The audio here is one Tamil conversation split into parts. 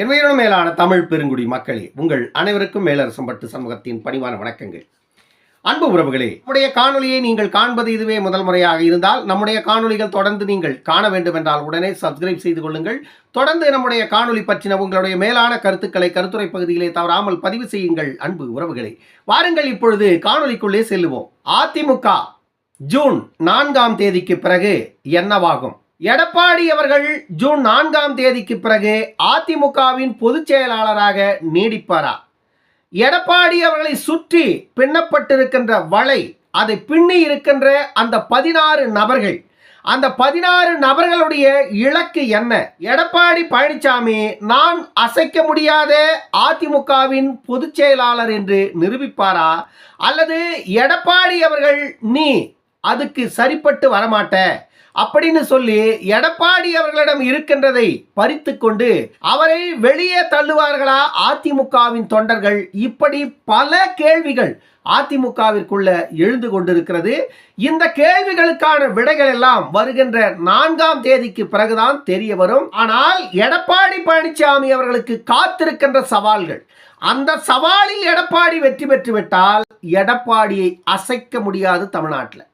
என் மேலான தமிழ் பெருங்குடி மக்களே, உங்கள் அனைவருக்கும் மேலரசம்பட்டு சமூகத்தின் பணிவான வணக்கங்கள். அன்பு உறவுகளே, நம்முடைய காணொலியை நீங்கள் காண்பது இதுவே முதல் முறையாக இருந்தால் நம்முடைய காணொலிகள் தொடர்ந்து நீங்கள் காண வேண்டும் என்றால் உடனே சப்ஸ்கிரைப் செய்து கொள்ளுங்கள். தொடர்ந்து நம்முடைய காணொலி பற்றின உங்களுடைய மேலான கருத்துக்களை கருத்துரை பகுதியிலே தவறாமல் பதிவு செய்யுங்கள். அன்பு உறவுகளே, வாருங்கள் இப்பொழுது காணொலிக்குள்ளே செல்லுவோம். அதிமுக ஜூன் 4ஆம் தேதிக்கு பிறகு என்னவாகும்? எடப்பாடி அவர்கள் ஜூன் 4ஆம் தேதிக்கு பிறகு அதிமுகவின் பொதுச் செயலாளராக நீடிப்பாரா? எடப்பாடி அவர்களை சுற்றி பின்னப்பட்டிருக்கின்ற வலை, அதை பின்னி இருக்கின்ற அந்த 16 நபர்கள், அந்த 16 நபர்களுடைய இலக்கு என்ன? எடப்பாடி பழனிசாமி நான் அசைக்க முடியாத அதிமுகவின் பொதுச் செயலாளர் என்று நிரூபிப்பாரா? அல்லது எடப்பாடி அவர்கள் நீ அதுக்கு சரிப்பட்டு வரமாட்ட அப்படின்னு சொல்லி எடப்பாடி அவர்களிடம் இருக்கின்றதை பறித்து கொண்டு அவரை வெளியே தள்ளுவார்களா அதிமுகவின் தொண்டர்கள்? இப்படி பல கேள்விகள் அதிமுகவிற்குள்ள எழுந்து கொண்டிருக்கிறது. இந்த கேள்விகளுக்கான விடைகள் எல்லாம் வருகின்ற 4ஆம் தேதிக்கு பிறகுதான் தெரிய வரும். ஆனால் எடப்பாடி பழனிசாமி அவர்களுக்கு காத்திருக்கின்ற சவால்கள், அந்த சவாலில் எடப்பாடி வெற்றி பெற்றுவிட்டால் எடப்பாடியை அசைக்க முடியாது. தமிழ்நாட்டில்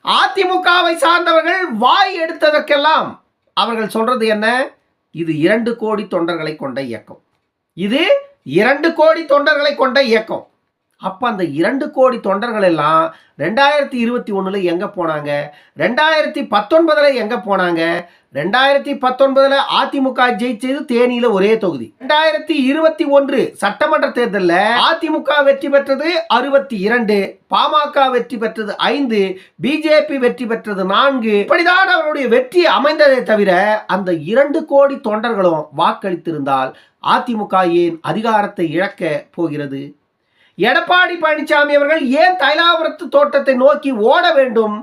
அதிமுகவை சார்ந்தவர்கள் வாய் எடுத்ததற்கெல்லாம் அவர்கள் சொல்றது என்ன? இது 2 கோடி தொண்டர்களை கொண்ட இயக்கம், இது 2 கோடி தொண்டர்களை கொண்ட இயக்கம். அப்ப அந்த 2 கோடி தொண்டர்கள் எல்லாம் 2021 எங்க போனாங்க? 2019 எங்க போனாங்க? 2019 அதிமுக ஜெயிச்சது தேனியில ஒரே தொகுதி. 2021 சட்டமன்ற தேர்தலில் அதிமுக வெற்றி பெற்றது 62, பாமக வெற்றி பெற்றது 5, பிஜேபி வெற்றி பெற்றது 4. இப்படிதான் அவருடைய வெற்றி அமைந்ததை தவிர அந்த 2 கோடி தொண்டர்களும் வாக்களித்திருந்தால் அதிமுக ஏன் அதிகாரத்தை இழக்க போகிறது? எடப்பாடி பழனிசாமி அவர்கள் ஏன் தைலாபுரத்து தோட்டத்தை நோக்கி ஓட வேண்டும்?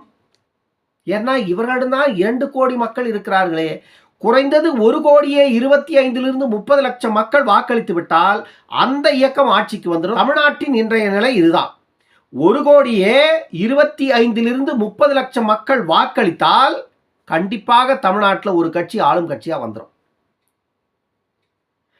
ஏன்னா இவர்களிடம் 2 கோடி மக்கள் இருக்கிறார்களே. குறைந்தது 1 கோடியே 25 - 30 லட்சம் மக்கள் வாக்களித்து விட்டால் அந்த இயக்கம் ஆட்சிக்கு வந்துடும். தமிழ்நாட்டின் இன்றைய நிலை இதுதான். 1 கோடியே 25 - 30 லட்சம் மக்கள் வாக்களித்தால் கண்டிப்பாக தமிழ்நாட்டில் ஒரு கட்சி ஆளும் கட்சியா வந்துடும்.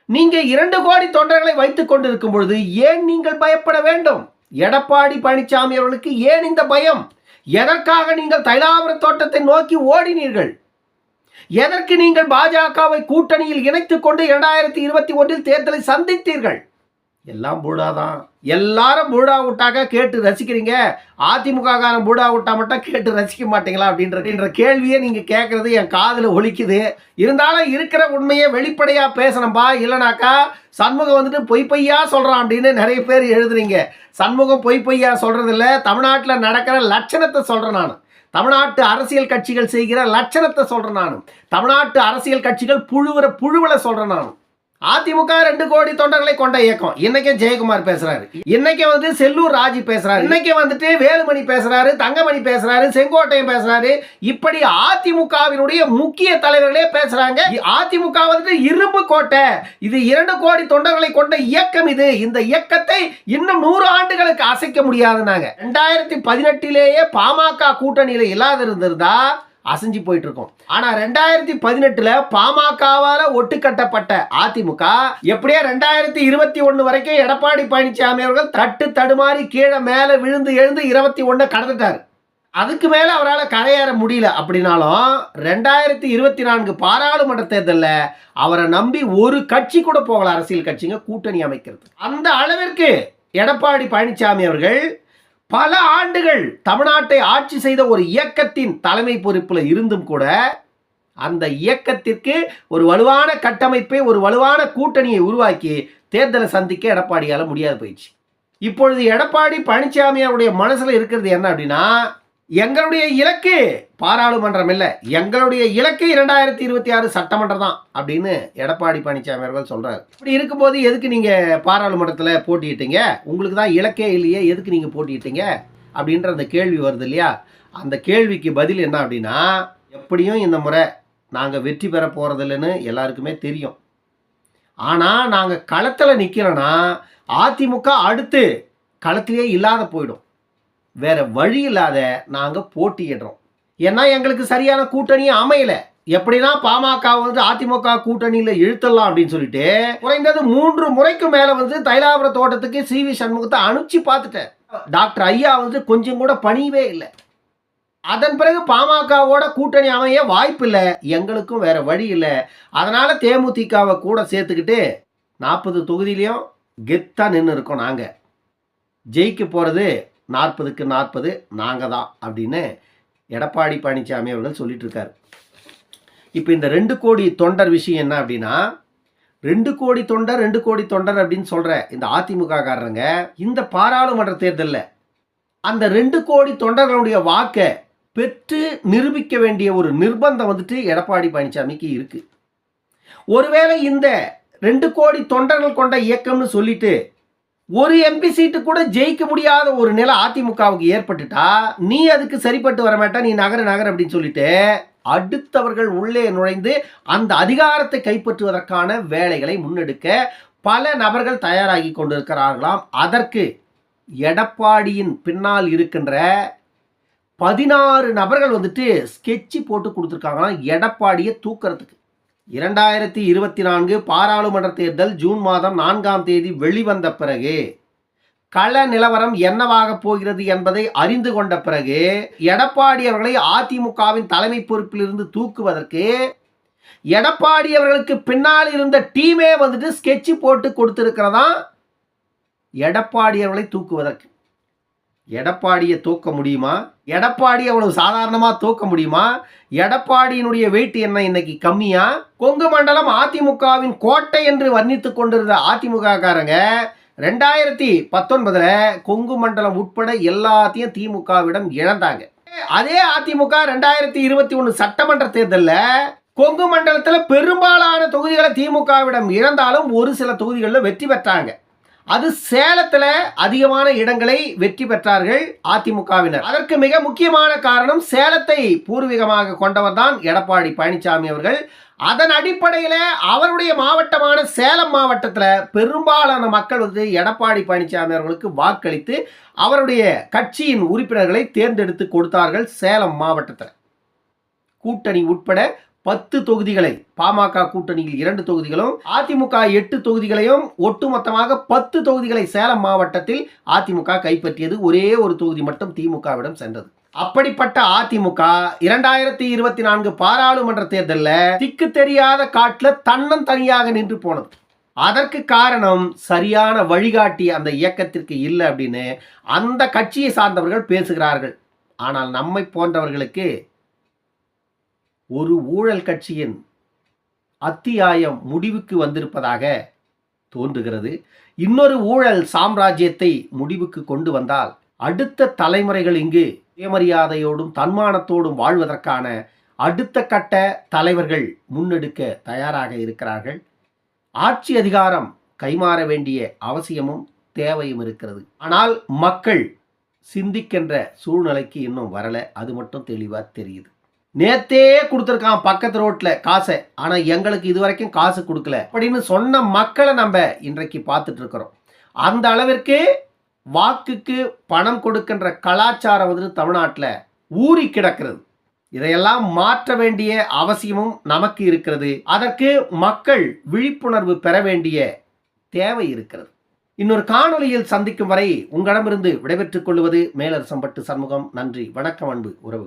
நீங்க 2 கோடி தொண்டர்களை வைத்துக் கொண்டிருக்கும் பொழுது ஏன் நீங்கள் பயப்பட வேண்டும்? எடப்பாடி பழனிசாமி அவர்களுக்கு ஏன் இந்த பயம்? எதற்காக நீங்கள் தைலாபுர தோட்டத்தை நோக்கி ஓடினீர்கள்? எதற்கு நீங்கள் பாஜகவை கூட்டணியில் இணைத்துக் கொண்டு 2021 தேர்தலை சந்தித்தீர்கள்? எல்லாம் பூடாதான். எல்லாரும் பூடா விட்டாக்க கேட்டு ரசிக்கிறீங்க, அதிமுக காரன் பூடா விட்டா மட்டும் கேட்டு ரசிக்க மாட்டீங்களா அப்படின்ற கேள்வியை நீங்க கேட்கறது என் காதுல ஒலிக்குது. இருந்தாலும் இருக்கிற உண்மையை வெளிப்படையா பேசணும்பா, இல்லைனாக்கா சண்முகம் வந்துட்டு பொய்யா சொல்றான் அப்படின்னு நிறைய பேர் எழுதுறீங்க. சண்முகம் பொய்யா சொல்றது இல்லை, தமிழ்நாட்டில் நடக்கிற லட்சணத்தை சொல்றேன் நான். தமிழ்நாட்டு அரசியல் கட்சிகள் செய்கிற லட்சணத்தை சொல்றேன் நான். தமிழ்நாட்டு அரசியல் கட்சிகள் புழுவலை சொல்றேன் நான். அதிமுக 2 கோடி தொண்டர்களை கொண்ட இயக்கம். இன்னைக்கு ஜெயக்குமார் பேசுறாரு, இன்னைக்கு செல்லூர் ராஜி பேசுறாரு, இன்னைக்கு வேலுமணி பேசுறாரு, தங்கமணி பேசுறாரு, செங்கோட்டையன் பேசுறாரு. இப்படி அதிமுகவினுடைய முக்கிய தலைவர்களே பேசுறாங்க. அதிமுக இரும்பு கோட்டை, இது 2 கோடி தொண்டர்களை கொண்ட இயக்கம். இந்த இயக்கத்தை இன்னும் 100 ஆண்டுகளுக்கு அசைக்க முடியாதுன்னாங்க. 2018 பாமக கூட்டணியில இல்லாத இருந்திருந்தா அசைஞ்சு போயிட்டு இருக்கும். ஆனா 2018 பாமகவால ஒட்டுக்கட்டப்பட்ட அதிமுக எப்படியா 2021 வரைக்கும் எடப்பாடி பழனிசாமி அவர்கள் தட்டு தடுமாறி கீழே மேல விழுந்து எழுந்து 21 கடந்துட்டார். அதுக்கு மேல அவரால் கரையேற முடியல. அப்படின்னாலும் 2024 பாராளுமன்ற தேர்தலில் அவரை நம்பி ஒரு கட்சி கூட போகல. அரசியல் கட்சிங்க கூட்டணி அமைக்கிறது. அந்த அளவிற்கு எடப்பாடி பழனிசாமி அவர்கள் பல ஆண்டுகள் தமிழ்நாட்டை ஆட்சி செய்த ஒரு இயக்கத்தின் தலைமை பொறுப்பில் இருந்தும் கூட அந்த இயக்கத்திற்கு ஒரு வலுவான கட்டமைப்பை, ஒரு வலுவான கூட்டணியை உருவாக்கி தேர்தலை சந்திக்க எடப்பாடியால் முடியாது போயிடுச்சு. இப்பொழுது எடப்பாடி பழனிசாமி அவருடைய மனசுல இருக்கிறது என்ன அப்படின்னா, எங்களுடைய இலக்கு பாராளுமன்றம் இல்லை, எங்களுடைய இலக்கு 2026 சட்டமன்றம் தான் அப்படின்னு எடப்பாடி பழனிசாமி அவர்கள் சொல்றாரு. இப்படி இருக்கும்போது எதுக்கு நீங்க பாராளுமன்றத்தில் போட்டியிட்டீங்க? உங்களுக்கு தான் இலக்கே இல்லையே, எதுக்கு நீங்க போட்டியிட்டீங்க அப்படின்ற அந்த கேள்வி வருது இல்லையா? அந்த கேள்விக்கு பதில் என்ன அப்படின்னா, எப்படியும் இந்த முறை நாங்கள் வெற்றி பெற போறதில்லைன்னு எல்லாருக்குமே தெரியும். ஆனால் நாங்கள் களத்தில் நிற்கிறோன்னா அதிமுக அடுத்து களத்திலே இல்லாத போயிடும். வேற வழி இல்லாத நாங்கள் போட்டியிடுறோம். ஏன்னா எங்களுக்கு சரியான கூட்டணியும் அமையலை. எப்படின்னா பாமக வந்து அதிமுக கூட்டணியில இழுத்தலாம் அப்படின்னு சொல்லிட்டு குறைந்தது 3 முறைக்கு மேல வந்து தைலாபுரம் தோட்டத்துக்கு சி.வி. சண்முகத்தை அனுப்பிச்சு பார்த்துட்டேன். டாக்டர் ஐயா வந்து கொஞ்சம் கூட பணியவே இல்லை. அதன் பிறகு பாமகவோட கூட்டணி அமைய வாய்ப்பு இல்லை, எங்களுக்கும் வேற வழி இல்லை. அதனால தேமுதிகவை கூட சேர்த்துக்கிட்டு 40 தொகுதியிலையும் கெத்தா நின்று இருக்கோம். நாங்க ஜெயிக்க போறது 40க்கு 40 நாங்க தான் அப்படின்னு எடப்பாடி பழனிசாமி அவர்கள் சொல்லிட்டு இருக்காரு. இப்போ இந்த 2 கோடி தொண்டர் விஷயம் என்ன அப்படின்னா, 2 கோடி தொண்டர் 2 கோடி தொண்டர் அப்படின்னு சொல்ற இந்த அதிமுக காரங்க இந்த பாராளுமன்ற தேர்தலில் அந்த 2 கோடி தொண்டர்களுடைய வாக்கை பெற்று நிரூபிக்க வேண்டிய ஒரு நிர்பந்தம் வந்துட்டு எடப்பாடி பழனிசாமிக்கு இருக்கு. ஒருவேளை இந்த 2 கோடி தொண்டர்கள் கொண்ட இயக்கம்னு சொல்லிட்டு ஒரு எம்பி சீட்டு கூட ஜெயிக்க முடியாத ஒரு நிலை அதிமுகவுக்கு ஏற்பட்டுட்டா, நீ அதுக்கு சரிப்பட்டு வர மாட்டா, நீ நகர அப்படின்னு சொல்லிட்டு அடுத்தவர்கள் உள்ளே நுழைந்து அந்த அதிகாரத்தை கைப்பற்றுவதற்கான வேலைகளை முன்னெடுக்க பல நபர்கள் தயாராகி கொண்டிருக்கிறார்களாம். அதற்கு எடப்பாடியின் பின்னால் இருக்கின்ற 16 நபர்கள் வந்துட்டு ஸ்கெட்சி போட்டு கொடுத்துருக்காங்களாம் எடப்பாடியை தூக்கிறதுக்கு. 2024 பாராளுமன்ற தேர்தல் ஜூன் மாதம் 4ஆம் தேதி வெளிவந்த பிறகு கள நிலவரம் என்னவாக போகிறது என்பதை அறிந்து கொண்ட பிறகு எடப்பாடி அவர்களை அதிமுகவின் தலைமை பொறுப்பிலிருந்து தூக்குவதற்கு எடப்பாடி அவர்களுக்கு பின்னால் இருந்த டீமே வந்துட்டு ஸ்கெட்ச் போட்டு கொடுத்திருக்கிறதா எடப்பாடி அவர்களை தூக்குவதற்கு. எடப்பாடியை தூக்க முடியுமா? எடப்பாடி அவ்வளவு சாதாரணமா தூக்க முடியுமா? எடப்பாடியினுடைய வெயிட் என்ன இன்னைக்கு கம்மியா? கொங்கு மண்டலம் அதிமுகவின் கோட்டை என்று வர்ணித்துக் கொண்டிருந்த அதிமுக காரங்க 2019 கொங்கு மண்டலம் உட்பட எல்லாத்தையும் திமுகவிடம் இழந்தாங்க. அதே அதிமுக 2021 சட்டமன்ற தேர்தலில் கொங்கு மண்டலத்தில் பெரும்பாலான தொகுதிகளை திமுகவிடம் இழந்தாலும் ஒரு சில தொகுதிகளில் வெற்றி பெற்றாங்க. அது சேலத்தில் அதிகமான இடங்களை வெற்றி பெற்றார்கள் அதிமுகவினர். அதற்கு மிக முக்கியமான காரணம் சேலத்தை பூர்வீகமாக கொண்டவர் தான் எடப்பாடி பழனிசாமி அவர்கள். அதன் அடிப்படையில் அவருடைய மாவட்டமான சேலம் மாவட்டத்தில் பெரும்பாலான மக்கள் வந்து எடப்பாடி பழனிசாமி அவர்களுக்கு வாக்களித்து அவருடைய கட்சியின் உறுப்பினர்களை தேர்ந்தெடுத்து கொடுத்தார்கள். சேலம் மாவட்டத்தில் கூட்டணி உட்பட 10 தொகுதிகளை பாமக கூட்டணியில் 2 தொகுதிகளும் அதிமுக 8 தொகுதிகளையும் ஒட்டுமொத்தமாக 10 தொகுதிகளை சேலம் மாவட்டத்தில் அதிமுக கைப்பற்றியது. ஒரே ஒரு தொகுதி மட்டும் திமுகவிடம் சென்றது. அப்படிப்பட்ட அதிமுக 2024 பாராளுமன்ற தேர்தலில் திக்கு தெரியாத காட்டில் தன்னந்தனியாக நின்று போனது. அதற்கு காரணம் சரியான வழிகாட்டி அந்த இயக்கத்திற்கு இல்லை அப்படின்னு அந்த கட்சியை சார்ந்தவர்கள் பேசுகிறார்கள். ஆனால் நம்மை போன்றவர்களுக்கு ஒரு ஊழல் கட்சியின் அத்தியாயம் முடிவுக்கு வந்திருப்பதாக தோன்றுகிறது. இன்னொரு ஊழல் சாம்ராஜ்யத்தை முடிவுக்கு கொண்டு வந்தால் அடுத்த தலைமுறைகள் இங்கு சுயமரியாதையோடும் தன்மானத்தோடும் வாழ்வதற்கான அடுத்த கட்ட தலைவர்கள் முன்னெடுக்க தயாராக இருக்கிறார்கள். ஆட்சி அதிகாரம் கைமாற வேண்டிய அவசியமும் தேவையும் இருக்கிறது. ஆனால் மக்கள் சிந்திக்கின்ற சூழ்நிலைக்கு இன்னும் வரல. அது மட்டும் தெளிவாக தெரியுது. நேத்தே கொடுத்துருக்கான் பக்கத்து ரோட்ல காசை, ஆனா எங்களுக்கு இதுவரைக்கும் காசு கொடுக்கல அப்படின்னு சொன்ன மக்களை நம்ம இன்றைக்கு பார்த்துட்டு இருக்கிறோம். அந்த அளவிற்கு வாக்குக்கு பணம் கொடுக்கின்ற கலாச்சாரம் வந்து தமிழ்நாட்டில் ஊறி கிடக்கிறது. இதையெல்லாம் மாற்ற வேண்டிய அவசியமும் நமக்கு இருக்கிறது. அதற்கு மக்கள் விழிப்புணர்வு பெற வேண்டிய தேவை இருக்கிறது. இன்னொரு காணொளியில் சந்திக்கும் வரை உங்களிடமிருந்து விடைபெற்றுக் கொள்வது மேலரசம்பட்டு சண்முகம். நன்றி, வணக்கம் அன்பு உறவுகள்.